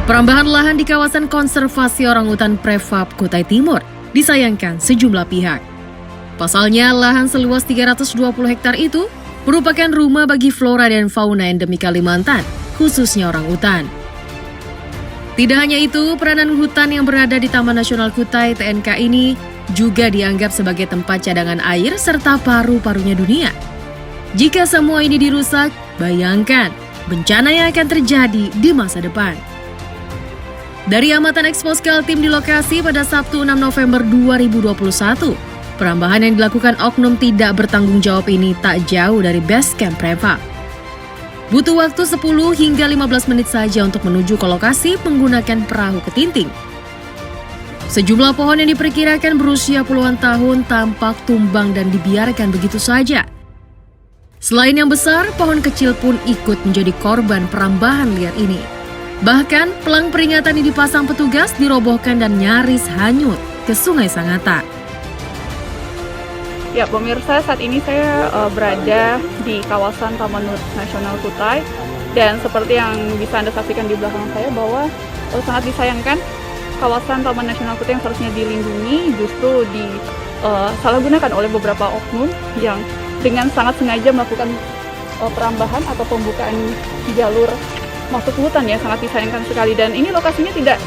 Perambahan lahan di kawasan konservasi orangutan Prefab Kutai Timur disayangkan sejumlah pihak. Pasalnya, lahan seluas 320 hektar itu merupakan rumah bagi flora dan fauna endemik Kalimantan, khususnya orangutan. Tidak hanya itu, peranan hutan yang berada di Taman Nasional Kutai TNK ini juga dianggap sebagai tempat cadangan air serta paru-parunya dunia. Jika semua ini dirusak, bayangkan bencana yang akan terjadi di masa depan. Dari amatan Expose Kaltim di lokasi pada Sabtu 6 November 2021, perambahan yang dilakukan oknum tidak bertanggung jawab ini tak jauh dari base camp Prefab. Butuh waktu 10 hingga 15 menit saja untuk menuju ke lokasi menggunakan perahu ketinting. Sejumlah pohon yang diperkirakan berusia puluhan tahun tampak tumbang dan dibiarkan begitu saja. Selain yang besar, pohon kecil pun ikut menjadi korban perambahan liar ini. Bahkan, pelang peringatan yang dipasang petugas dirobohkan dan nyaris hanyut ke Sungai Sangata. Ya, pemirsa, saat ini saya berada di kawasan Taman Nasional Kutai, dan seperti yang bisa Anda saksikan di belakang saya bahwa sangat disayangkan kawasan Taman Nasional Kutai yang seharusnya dilindungi justru disalahgunakan oleh beberapa oknum yang dengan sangat sengaja melakukan perambahan atau pembukaan jalur masuk hutan, ya, sangat disayangkan sekali. Dan ini lokasinya tidak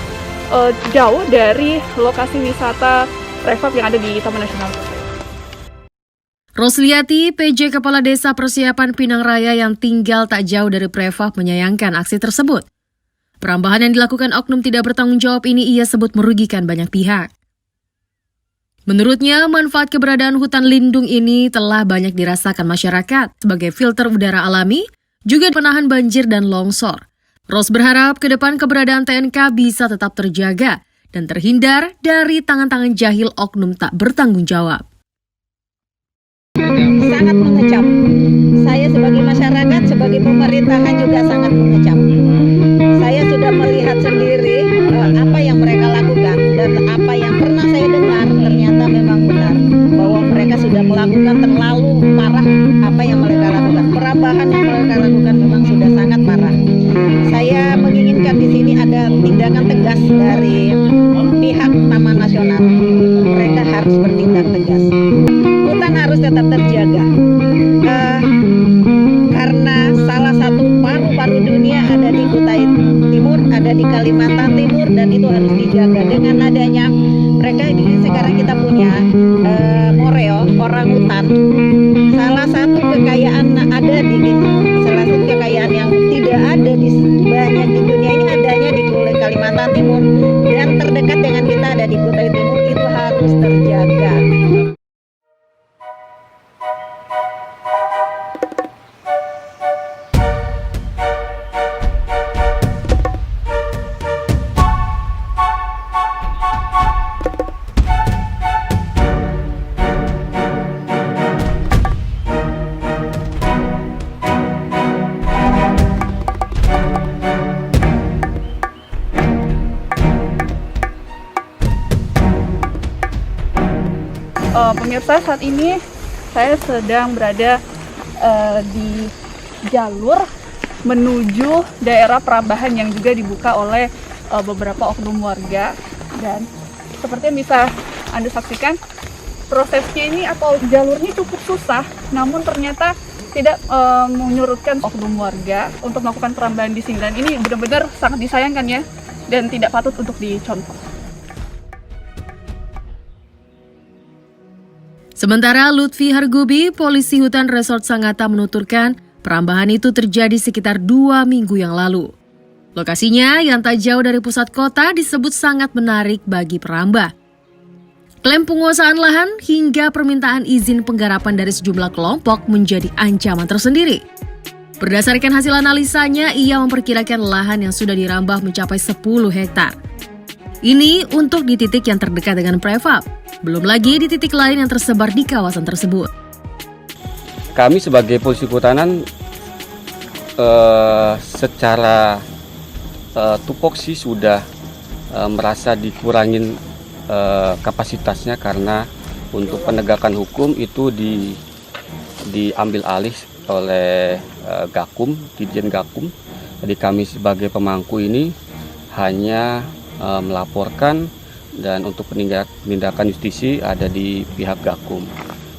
jauh dari lokasi wisata Prefab yang ada di Taman Nasional Kutai. Rosliati, PJ Kepala Desa Persiapan Pinang Raya yang tinggal tak jauh dari Prefab menyayangkan aksi tersebut. Perambahan yang dilakukan oknum tidak bertanggung jawab ini ia sebut merugikan banyak pihak. Menurutnya, manfaat keberadaan hutan lindung ini telah banyak dirasakan masyarakat sebagai filter udara alami, juga penahan banjir dan longsor. Ros berharap ke depan keberadaan TNK bisa tetap terjaga dan terhindar dari tangan-tangan jahil oknum tak bertanggung jawab. Sangat mengecam. Saya sebagai masyarakat, sebagai pemerintahan juga sangat mengecam. Saya sudah melihat sendiri apa yang mereka lakukan dan apa yang pernah saya dengar ternyata memang benar bahwa mereka sudah melakukan terlalu parah apa yang mereka lakukan. Perambahan yang mereka lakukan memang sudah sangat parah. Saya menginginkan di sini ada tindakan tegas dari pihak Taman Nasional. Mereka harus bertindak tegas. Hutan harus tetap terjaga. Karena salah satu paru-paru dunia ada di Kutai Timur, ada di Kalimantan Timur, dan itu harus dijaga. Dengan adanya mereka ini sekarang kita punya Moreo, orangutan. Salah satu kekayaan ada di salah satu kekayaan yang tidak ada di banyak di dunia ini adanya di Kalimantan Timur, dan terdekat dengan kita ada di Kutai Timur, itu harus terjaga. Pemirsa, saat ini saya sedang berada di jalur menuju daerah perambahan yang juga dibuka oleh beberapa oknum warga, dan seperti yang bisa Anda saksikan, prosesnya ini atau jalurnya cukup susah, namun ternyata tidak menyurutkan oknum warga untuk melakukan perambahan di sini, dan ini benar-benar sangat disayangkan, ya, dan tidak patut untuk dicontoh. Sementara Lutfi Hargubi, polisi hutan Resort Sangata menuturkan perambahan itu terjadi sekitar 2 minggu yang lalu. Lokasinya yang tak jauh dari pusat kota disebut sangat menarik bagi perambah. Klaim penguasaan lahan hingga permintaan izin penggarapan dari sejumlah kelompok menjadi ancaman tersendiri. Berdasarkan hasil analisanya, ia memperkirakan lahan yang sudah dirambah mencapai 10 hektar. Ini untuk di titik yang terdekat dengan Prefab, belum lagi di titik lain yang tersebar di kawasan tersebut. Kami sebagai polisi kehutanan secara tupoksi sudah merasa dikurangin kapasitasnya, karena untuk penegakan hukum itu diambil alih oleh Gakum, Dirjen Gakum. Jadi kami sebagai pemangku ini hanya melaporkan, dan untuk penindakan justisi ada di pihak Gakum.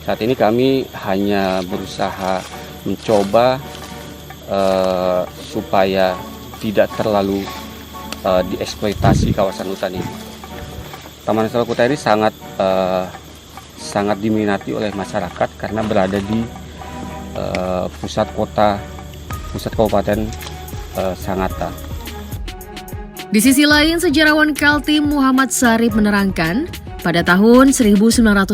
Saat ini kami hanya berusaha mencoba supaya tidak terlalu dieksploitasi kawasan hutan ini. Taman Nasional Kutai ini sangat diminati oleh masyarakat karena berada di pusat kabupaten Sangatta. Di sisi lain, sejarawan Kaltim Muhammad Sarip menerangkan, pada tahun 1936,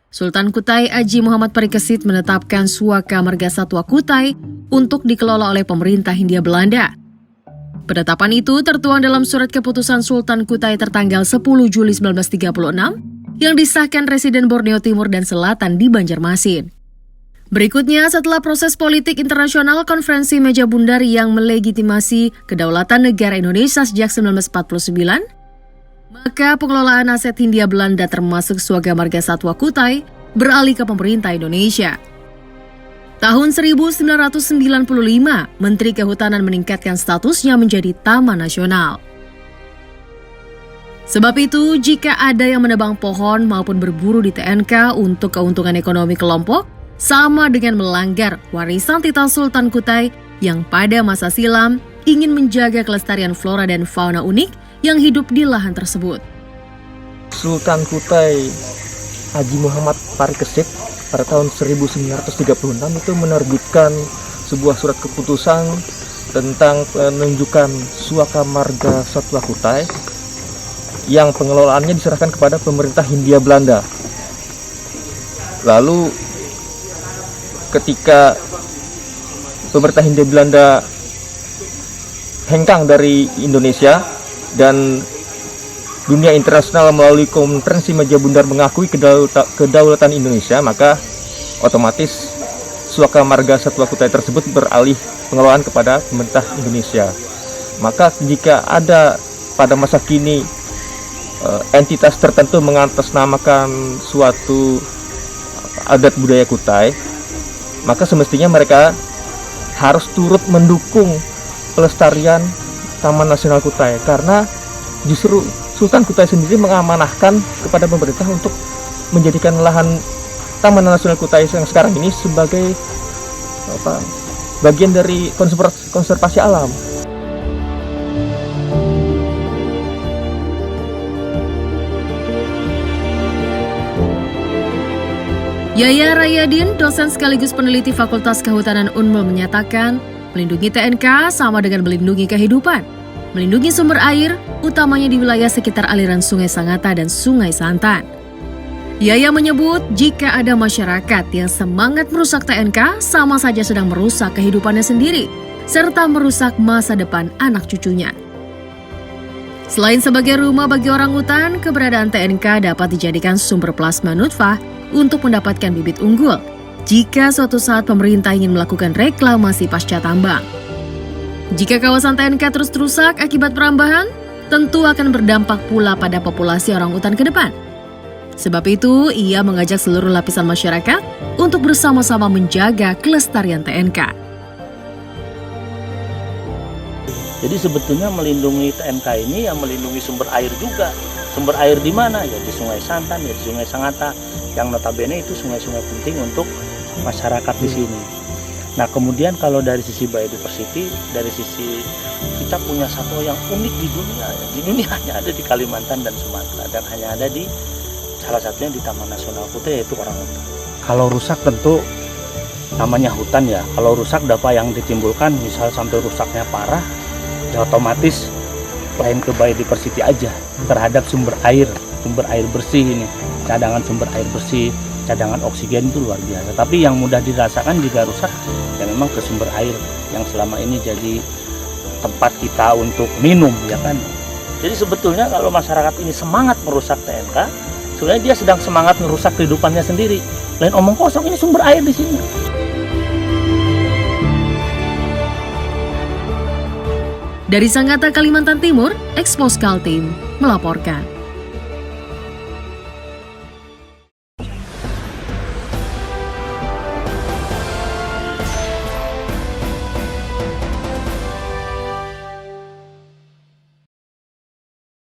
Sultan Kutai Haji Muhammad Parikesit menetapkan Suaka Marga Satwa Kutai untuk dikelola oleh pemerintah Hindia Belanda. Penetapan itu tertuang dalam surat keputusan Sultan Kutai tertanggal 10 Juli 1936 yang disahkan Residen Borneo Timur dan Selatan di Banjarmasin. Berikutnya, setelah proses politik internasional Konferensi Meja Bundar yang melegitimasi kedaulatan negara Indonesia sejak 1949, maka pengelolaan aset Hindia Belanda termasuk Suaka Marga Satwa Kutai beralih ke pemerintah Indonesia. Tahun 1995, Menteri Kehutanan meningkatkan statusnya menjadi Taman Nasional. Sebab itu, jika ada yang menebang pohon maupun berburu di TNK untuk keuntungan ekonomi kelompok, sama dengan melanggar warisan titah Sultan Kutai yang pada masa silam ingin menjaga kelestarian flora dan fauna unik yang hidup di lahan tersebut. Sultan Kutai Haji Muhammad Parikesit pada tahun 1936 itu menerbitkan sebuah surat keputusan tentang penunjukan Suaka Marga Satwa Kutai yang pengelolaannya diserahkan kepada pemerintah Hindia Belanda. Lalu ketika pemerintah Hindia Belanda hengkang dari Indonesia dan dunia internasional melalui Konferensi Meja Bundar mengakui kedaulatan Indonesia, maka otomatis Suaka Marga Satwa Kutai tersebut beralih pengelolaan kepada pemerintah Indonesia. Maka jika ada pada masa kini entitas tertentu mengatasnamakan suatu adat budaya Kutai, maka semestinya mereka harus turut mendukung pelestarian Taman Nasional Kutai, karena justru Sultan Kutai sendiri mengamanahkan kepada pemerintah untuk menjadikan lahan Taman Nasional Kutai yang sekarang ini sebagai bagian dari konservasi alam. Yaya Rayadin, dosen sekaligus peneliti Fakultas Kehutanan Unmul menyatakan, melindungi TNK sama dengan melindungi kehidupan. Melindungi sumber air, utamanya di wilayah sekitar aliran Sungai Sangatta dan Sungai Santan. Yaya menyebut jika ada masyarakat yang semangat merusak TNK, sama saja sedang merusak kehidupannya sendiri, serta merusak masa depan anak cucunya. Selain sebagai rumah bagi orang hutan, keberadaan TNK dapat dijadikan sumber plasma nutfah untuk mendapatkan bibit unggul jika suatu saat pemerintah ingin melakukan reklamasi pasca tambang. Jika kawasan TNK terus rusak akibat perambahan, tentu akan berdampak pula pada populasi orang hutan ke depan. Sebab itu, ia mengajak seluruh lapisan masyarakat untuk bersama-sama menjaga kelestarian TNK. Jadi sebetulnya melindungi TNK ini yang melindungi sumber air juga. Sumber air di mana? Ya di Sungai Santan, ya di Sungai Sangatta. Yang notabene itu sungai-sungai penting untuk masyarakat di sini. Nah, kemudian kalau dari sisi biodiversity, dari sisi kita punya satwa yang unik di dunia. Di dunia hanya ada di Kalimantan dan Sumatera, dan hanya ada di salah satunya di Taman Nasional Kutai, yaitu orangutan. Kalau rusak tentu namanya hutan ya. Kalau rusak dampak yang ditimbulkan, misal sampai rusaknya parah, ya otomatis lain ke biodiversity aja terhadap sumber air bersih ini. Cadangan sumber air bersih, cadangan oksigen itu luar biasa. Tapi yang mudah dirasakan jika rusak, ya memang ke sumber air yang selama ini jadi tempat kita untuk minum, ya kan. Jadi sebetulnya kalau masyarakat ini semangat merusak TNK, sebenarnya dia sedang semangat merusak kehidupannya sendiri. Lain omong kosong, ini sumber air di sini. Dari Sangatta, Kalimantan Timur, Expos Kaltim melaporkan.